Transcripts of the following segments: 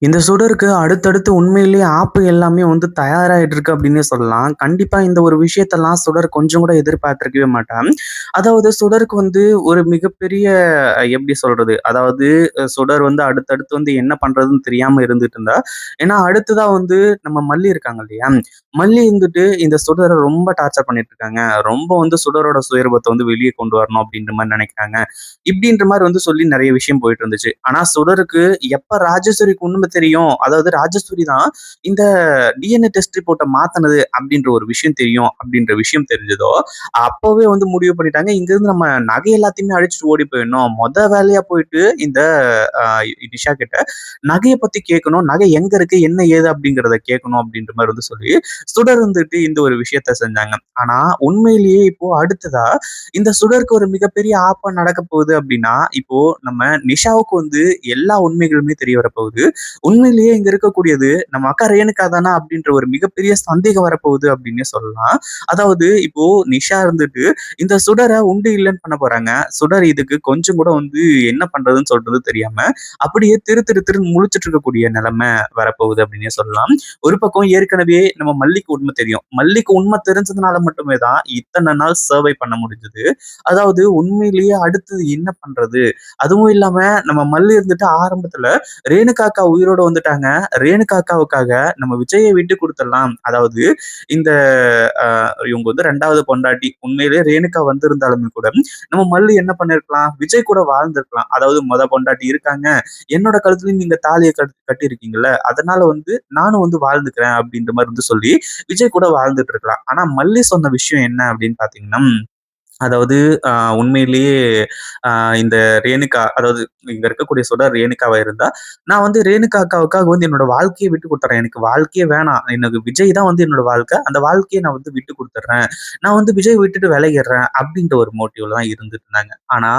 இந்த சுடருக்கு அடுத்தடுத்து உண்மையிலேயே ஆப்பு எல்லாமே வந்து தயாராயிட்டு இருக்கு அப்படின்னே சொல்லலாம். கண்டிப்பா இந்த ஒரு விஷயத்தெல்லாம் சுடர் கொஞ்சம் கூட எதிர்பார்த்திருக்கவே மாட்டான். அதாவது சுடருக்கு வந்து ஒரு மிகப்பெரிய எப்படி சொல்றது? அதாவது சுடர் வந்து அடுத்தடுத்து வந்து என்ன பண்றதுன்னு தெரியாம இருந்துட்டு இருந்தா. ஏன்னா அடுத்ததா வந்து நம்ம மல்லி இருக்காங்க இல்லையா? மல்லி இருந்துட்டு இந்த சுடர ரொம்ப டார்ச்சர் பண்ணிட்டு இருக்காங்க. ரொம்ப வந்து சுடரோட சுயரூபத்த வந்து வெளிய கொண்டு வரணும் அப்படின்ற மாரி நெனைக்கிறாங்க. இப்படின்ற மாரி வந்து சொல்லி நெறைய விஷயம் போயிட்டு இருந்துச்சு. ஆனா சுடருக்கு எப்ப ராஜேஸ்வரிக்கு உண்மை தெரியும், அதாவது ராஜேஸ்வரி தான் இந்த டிஎன்ஏ டெஸ்ட் ரிப்போர்ட்ட மாத்துனது அப்படின்ற ஒரு விஷயம் தெரியும் அப்படின்ற விஷயம் தெரிஞ்சதோ, அப்பவே வந்து முடிவு பண்ணிட்டாங்க, இங்கிருந்து நம்ம நகை எல்லாத்தையுமே அழிச்சுட்டு ஓடி போயிடணும். வேலையா போயிட்டு இந்த அ நிஷா கிட்ட நகைய பத்தி கேட்கணும். நகை எங்க இருக்கு? என்ன ஏது? அப்படிங்கிறத கேட்கணும் அப்படின்ற மாரி வந்து சொல்லி, சுடர் வந்துட்டு இந்த ஒரு விஷயத்த செஞ்சாங்க. ஆனா உண்மையிலேயே இப்போ அடுத்ததா இந்த சுடருக்கு ஒரு மிகப்பெரிய ஆப்பா நடக்க போகுது அப்படின்னா, இப்போ நம்ம நிஷாவுக்கு வந்து எல்லா உண்மைகளுமே தெரிய வரப்போகுது. உண்மையிலேயே இங்க இருக்கக்கூடியது நம்ம அக்கா ரேணுகா தானா அப்படின்ற ஒரு மிகப்பெரிய சந்தேகம் வரப்போகுது அப்படின்னே சொல்லலாம். அதாவது இப்போ நிஷா இருந்துட்டு இந்த சுடர உண்டு இல்லன்னு பண்ண போறாங்க. சுடர் இதுக்கு கொஞ்சம் கூட வந்து என்ன பண்றதுன்னு சொல்றது தெரியாம, அப்படியே திரு திரு திருன்னு முழிச்சுட்டு இருக்கக்கூடிய நிலைமை வரப்போகுது அப்படின்னே சொல்லலாம். ஒரு பக்கம் ஏற்கனவே நம்ம மல்லிக்கு உண்மை தெரியும். மல்லிக்கு உண்மை தெரிஞ்சதுனால மட்டுமே தான் இத்தன நாள் சர்வை பண்ண முடிஞ்சது. அதாவது உண்மையிலேயே அடுத்தது என்ன பண்றது? அதுவும் இல்லாம நம்ம மல்லி இருந்துட்டு ஆரம்பத்துல ரேணுகா அக்கா உயிரோட வந்துட்டாங்க. ரேணுகா அக்காவுக்காக நம்ம விஜய விட்டு குடுத்துடலாம். அதாவது இந்த அ இவங்க வந்து 2வது பொண்டாட்டி. உண்மையிலேயே ரேணுகா வந்திருந்தாலுமே கூட, நம்ம மல்லி என்ன பண்ணியிருக்கலாம்? விஜய் கூட வாழ்ந்திருக்கலாம். அதாவது பொண்டாட்டி இருக்காங்க. என்னோட கழுத்துலயும் நீங்க தாலிய கட்டியிருக்கீங்கல்ல. அதனால வந்து நானும் வந்து வாழ்ந்துக்கிறேன் அப்படின்ற மாரி வந்து சொல்லி, விஜய் கூட வாழ்ந்துட்டு இருக்கலாம். ஆனா மல்லி சொன்ன விஷயம் என்ன அப்படின்னு பார்த்தீங்கன்னா, அதாவது அ உண்மையிலேயே அ இந்த ரேணுகா அதாவது இங்க இருக்கக்கூடிய சுடர் ரேணுகாவா இருந்தா, நான் வந்து ரேணுகா அக்காவுக்காக வந்து என்னோட வாழ்க்கைய விட்டு குடுத்துர்றேன். எனக்கு வாழ்க்கையே வேணாம். எனக்கு விஜய் தான் வந்து என்னோட வாழ்க்கை. அந்த வாழ்க்கைய நான் வந்து விட்டு குடுத்துர்றேன். நான் வந்து விஜய் விட்டுட்டு விலகிர்றேன் அப்படின்ற ஒரு மோட்டிவ்ல தான் இருந்துட்டு இருந்தாங்க. ஆனா,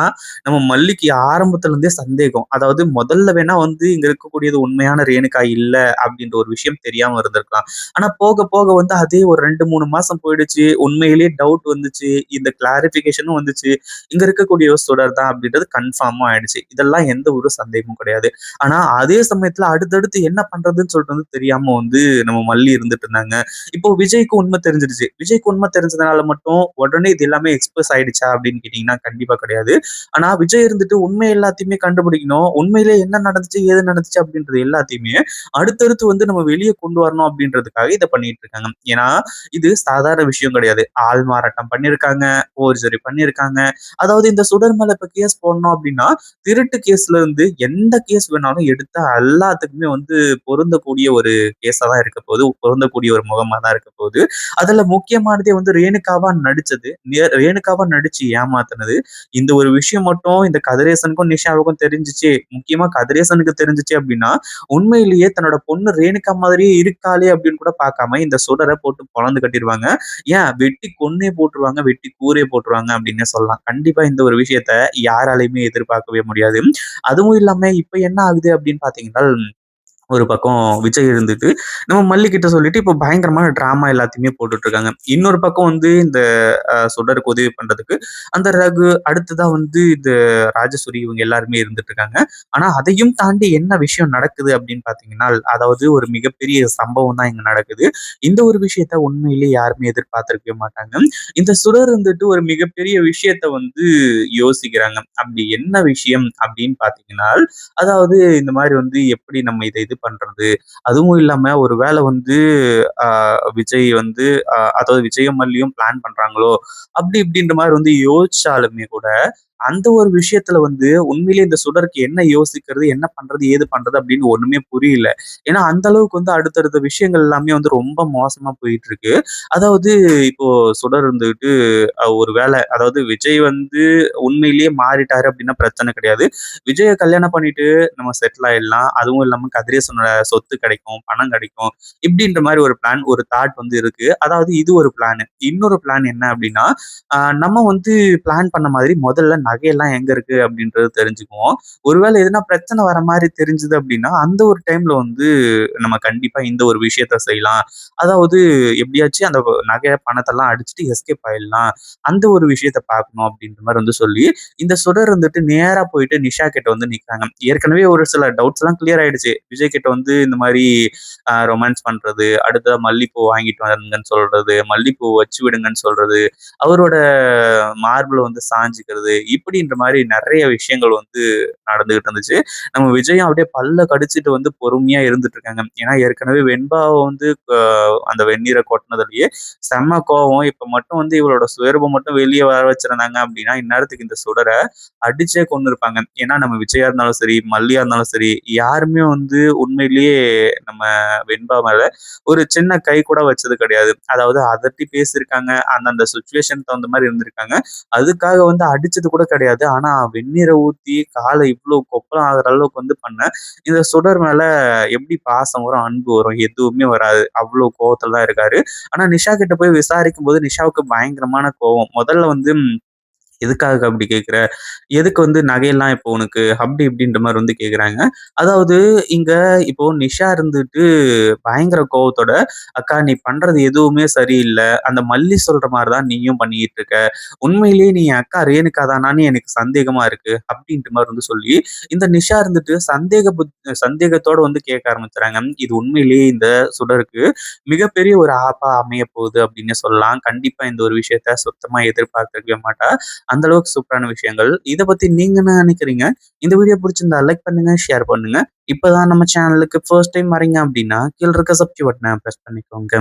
நம்ம மல்லிக்கு ஆரம்பத்துல இருந்தே சந்தேகம். அதாவது முதல்ல வேணா வந்து இங்க இருக்கக்கூடியது உண்மையான ரேணுகா இல்ல அப்படின்ற ஒரு விஷயம் தெரியாம இருந்திருக்கலாம். ஆனா போக போக வந்து அதே ஒரு 2, 3 மாசம் போயிடுச்சு. உண்மையிலேயே டவுட் வந்துச்சு. இந்த கிளாரிஃபிகேஷனும் வந்துச்சு. இங்க இருக்கக்கூடிய ஒரு சுடர் தான் அப்படின்றது கன்ஃபார்மும் ஆயிடுச்சு. இதெல்லாம் எந்த ஒரு சந்தேகமும் கிடையாது. ஆனா அதே சமயத்துல அடுத்தடுத்து என்ன பண்றதுன்னு சொல்லிட்டு வந்து தெரியாம வந்து நம்ம மல்லி இருந்துட்டு இருந்தாங்க. இப்போ விஜய்க்கு உண்மை தெரிஞ்சிருச்சு. விஜய்க்கு உண்மை தெரிஞ்சதுனால மட்டும் உடனே இது எல்லாமே எக்ஸ்பிரஸ் ஆயிடுச்சா அப்படின்னு கேட்டீங்கன்னா கண்டிப்பா கிடையாது. ஆனா விஜய் இருந்துட்டு உண்மை எல்லாத்தையுமே கண்டுபிடிக்கணும். உண்மையிலே என்ன நடந்துச்சு, ஏது நடந்துச்சு அப்படின்றது எல்லாத்தையுமே அடுத்தடுத்து வந்து நம்ம வெளிய கொண்டு வரணும் அப்படின்றதுக்காக இத பண்ணிட்டு இருக்காங்க. ஏன்னா, இது சாதாரண விஷயம் கிடையாது. ஆள் மாறாட்டம் பண்ணியிருக்காங்க, ஃபோர்ஜரி பண்ணியிருக்காங்க. அதாவது இந்த சுடர் மேல இப்ப கேஸ் போடணும் அப்படின்னா, திருட்டு கேஸ்ல இருந்து எந்த கேஸ் வேணாலும் எடுத்தா எல்லாத்துக்குமே வந்து பொருந்தக்கூடிய ஒரு கேஸா தான் இருக்க போகுது. பொருந்தக்கூடிய ஒரு முகமா தான் இருக்க போகுது. அதுல முக்கியமானதே வந்து ரேணுகாவா நடிச்சது. ரேணுகாவா நடிச்சு ஏமாத்துனது. இந்த ஒரு விஷயம் மட்டும் இந்த கதிரேசனுக்கும், நிஷாவுக்கும் தெரிஞ்சுச்சு. முக்கியமா கதிரேசனுக்கு தெரிஞ்சுச்சு அப்படின்னா, உண்மையிலேயே தன்னோட பொண்ணு ரேணுகா மாதிரியே இருக்காளே அப்படின்னு கூட பார்க்காம இந்த சுடர போட்டு பொளந்து கட்டிருவாங்க. ஏன் வெட்டி கொன்னே போட்டுருவாங்க, வெட்டி கூரே போட்டுருவாங்க அப்படின்னே சொல்லலாம். கண்டிப்பா இந்த ஒரு விஷயத்த யாராலயுமே எதிர்பார்க்கவே முடியாது. அதுவும் இல்லாம இப்ப என்ன ஆகுது அப்படின்னு பார்த்தீங்கன்னா, ஒரு பக்கம் விஜய் இருந்துட்டு, நம்ம மல்லி கிட்ட சொல்லிட்டு இப்போ பயங்கரமான ட்ராமா எல்லாத்தையுமே போட்டுட்டு இருக்காங்க. இன்னொரு பக்கம் வந்து இந்த சுடருக்கு உதவி பண்றதுக்கு அந்த ரகு, அடுத்ததா வந்து இந்த ராஜேஸ்வரி இவங்க எல்லாருமே இருந்துட்டு இருக்காங்க. ஆனா அதையும் தாண்டி என்ன விஷயம் நடக்குது அப்படின்னு பார்த்தீங்கன்னா, அதாவது ஒரு மிகப்பெரிய சம்பவம் தான் இங்க நடக்குது. இந்த ஒரு விஷயத்த உண்மையிலேயே யாருமே எதிர்பார்த்திருக்கவே மாட்டாங்க. இந்த சுடர் வந்துட்டு ஒரு மிகப்பெரிய விஷயத்த வந்து யோசிக்கிறாங்க. அப்படி என்ன விஷயம் அப்படின்னு பார்த்தீங்கன்னா, அதாவது இந்த மாரி வந்து எப்படி நம்ம இத இது பண்றது? அதுவும் இல்லாம ஒரு வேள வந்து அ விஜய் வந்து அதாவது விஜயும், மல்லியும் பிளான் பண்றாங்களோ! அப்படி இப்படின்ற மாரி வந்து யோசிச்சாலுமே கூட, அந்த ஒரு விஷயத்துல வந்து உண்மையிலேயே இந்த சுடருக்கு என்ன யோசிக்கிறது, என்ன பண்றது, ஏது பண்றது அப்படின்னு ஒண்ணுமே புரியல. ஏன்னா, அந்த அளவுக்கு வந்து அடுத்தடுத்த விஷயங்கள் எல்லாமே வந்து ரொம்ப மோசமா போயிட்டு இருக்கு. அதாவது இப்போ சுடர் இருந்துகிட்டு ஒரு வேள அதாவது விஜய் வந்து உண்மையிலேயே மாறிட்டாரு அப்படின்னா பிரச்சனை கிடையாது. விஜய கல்யாணம் பண்ணிட்டு நம்ம செட்டில் ஆயிடலாம். அதுவும் இல்லாம கதிரேசனோட சொத்து கிடைக்கும், பணம் கிடைக்கும். இப்படின்ற மாரி ஒரு பிளான், ஒரு தாட் வந்து இருக்கு. அதாவது இது ஒரு பிளானு. இன்னொரு பிளான் என்ன அப்படின்னா, நம்ம வந்து பிளான் பண்ண மாதிரி முதல்ல நகையெல்லாம் எங்க இருக்கு அப்படின்றது தெரிஞ்சுக்குவோம். ஒருவேளை எதுனா பிரச்சனை வர மாரி தெரிஞ்சது அப்படின்னா, அந்த ஒரு டைம்ல வந்து நம்ம கண்டிப்பா இந்த ஒரு விஷயத்த செய்யலாம். அதாவது எப்படியாச்சும் அந்த நகை, பணத்தெல்லாம் அடிச்சுட்டு எஸ்கேப் ஆயிடலாம். அந்த ஒரு விஷயத்த பார்க்கணும் அப்படின்ற மாரி வந்து சொல்லி, இந்த சுடர் வந்துட்டு நேரா போயிட்டு நிஷா கிட்ட வந்து நிக்கிறாங்க. ஏற்கனவே ஒரு சில டவுட்ஸ்லாம் கிளியர் ஆயிடுச்சு. விஜய் கிட்ட வந்து இந்த மாரி ரொமான்ஸ் பண்றது, அடுத்ததா மல்லிப்பூ வாங்கிட்டு வாங்கன்னு சொல்றது, மல்லிப்பூ வச்சு விடுங்கன்னு சொல்றது, அவரோட மார்புல வந்து சாஞ்சுக்கிறது, இப்படின்ற மாரி நெறைய விஷயங்கள் வந்து நடந்துகிட்டு இருந்துச்சு. நம்ம விஜயும் அப்படியே பல்ல கடிச்சிட்டு வந்து பொறுமையா இருந்துட்டு இருக்காங்க. ஏன்னா ஏற்கனவே வெண்பாவ வந்து அந்த வெந்நீர கொட்டுனதுலயே செம்ம கோவம். இப்ப மட்டும் வந்து இவளோட சுயரூபம் மட்டும் வெளிய வர வச்சிருந்தாங்க அப்படின்னா, இந்நேரத்துக்கு இந்த சுடர அடிச்சே கொன்னுருப்பாங்க. ஏன்னா நம்ம விஜயா இருந்தாலும் சரி, மல்லியா இருந்தாலும் சரி, யாருமே வந்து உண்மையிலேயே நம்ம வெண்பா மேல ஒரு சின்ன கை கூட வச்சது கிடையாது. அதாவது அதட்டி பேசியிருக்காங்க. அந்தந்த சிச்சுவேஷனுக்கு தகுந்த மாரி இருந்திருக்காங்க. அதுக்காக வந்து அடிச்சது கூட கிடையாது. ஆனா வெந்நீர ஊத்தி கால இவ்ளோ கொப்பளம் ஆகுற அளவுக்கு வந்து பண்ண, இந்த சுடர் மேல எப்படி பாசம் வரும், அன்பு வரும்? எதுவுமே வராது. அவ்ளோ கோவத்துல தான் இருக்காரு. ஆனா நிஷா கிட்ட போய் விசாரிக்கும்போது நிஷாவுக்கு பயங்கரமான கோவம். முதல்ல வந்து எதுக்காக அப்படி கேட்கிற? எதுக்கு வந்து நகையெல்லாம் இப்போ உனக்கு? அப்படி இப்படின்ற மாரி வந்து கேட்குறாங்க. அதாவது இங்க இப்போ நிஷா இருந்துட்டு பயங்கர கோவத்தோட, "அக்கா நீ பண்றது எதுவுமே சரியில்ல. அந்த மல்லி சொல்ற மாரி தான் நீயும் பண்ணிக்கிட்டு இருக்க. உண்மையிலேயே நீ என் அக்கா ரேணுகா தானான்னு எனக்கு சந்தேகமா இருக்கு." அப்படின்ற மாரி வந்து சொல்லி, இந்த நிஷா இருந்துட்டு சந்தேகத்தோட வந்து கேட்க ஆரம்பிச்சுறாங்க. இது உண்மையிலேயே இந்த சுடருக்கு மிகப்பெரிய ஒரு ஆப்பா அமையப் போகுது அப்படின்னே சொல்லலாம். கண்டிப்பா இந்த ஒரு விஷயத்த சுத்தமா எதிர்பார்த்திருக்கவே மாட்டா. அந்த அளவுக்கு சூப்பரான விஷயங்கள். இத பத்தி நீங்க என்ன நினைக்கிறீங்க? இந்த வீடியோ புடிச்சிருந்தா லைக் பண்ணுங்க, ஷேர் பண்ணுங்க. இப்பதான் நம்ம சேனலுக்கு ஃபர்ஸ்ட் டைம் வரீங்க அப்டின்னா, கீழ இருக்க சப்ஸ்கிரைப் பட்டன பிரஸ் பண்ணிக்கோங்க.